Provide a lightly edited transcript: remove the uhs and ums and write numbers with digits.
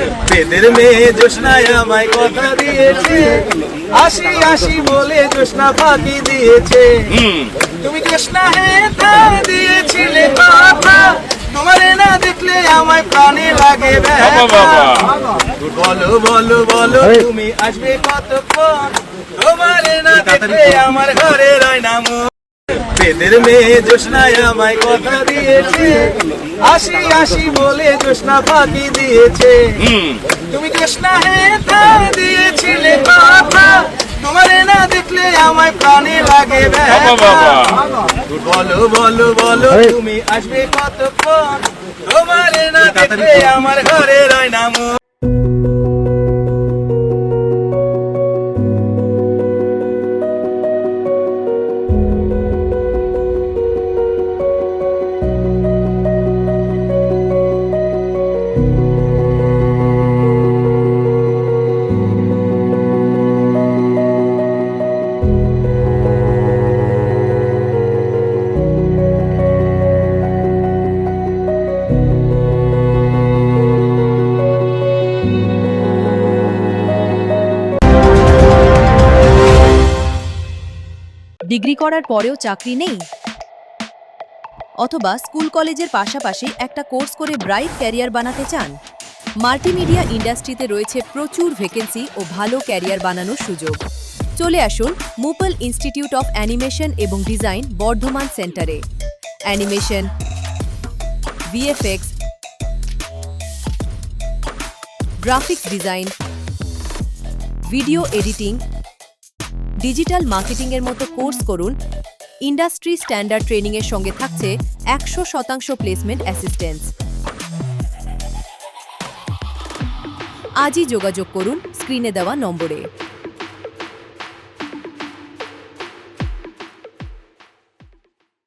বেদের মেয়ে জোসনায় আমায় কথা দিয়েছে, আসি আসি বলে জোসনা ফাঁকি দিয়েছে। তুমি জোসনা হেথা দিয়েছিলে কথা, তোমারে না দেখলে আমায় প্রাণে লাগে ব্যথা। বলো বলো বলো তুমি আসবে কতক্ষণ, তোমারে না দেখলে আমার ঘরে রয় না মন। বেদের মেয়ে জোসনায় আমায় কথা দিয়েছে, আসি আসি বলে জোসনা ফাঁকি দিয়েছে। তুমি জোসনা হেথা দিয়েছিলে কথা, তোমারে না দেখলে আমায় প্রাণে লাগে ব্যথা। বলো বলো বলো তুমি আসবে কতক্ষণ, তোমারে না দেখলে আমার ঘরে রয় না মন। ডিগ্রি করার পরেও চাকরি নেই, অথবা স্কুল কলেজের পাশাপাশি একটা কোর্স করে ব্রাইট ক্যারিয়ার বানাতে চান? মাল্টিমিডিয়া ইন্ডাস্ট্রিতে রয়েছে প্রচুর ভ্যাকেন্সি ও ভালো ক্যারিয়ার বানানোর সুযোগ। চলে আসুন মুপল ইনস্টিটিউট অফ অ্যানিমেশন এবং ডিজাইন বর্ধমান সেন্টারে। Animation, VFX, graphics design, video editing, digital মার্কেটিংয়ের মতো কোর্স করুন। ইন্ডাস্ট্রি স্ট্যান্ডার্ড ট্রেনিংয়ের সঙ্গে থাকছে 100% প্লেসমেন্ট অ্যাসিস্ট্যান্স। আজই যোগাযোগ করুন স্ক্রিনে দেওয়া নম্বরে।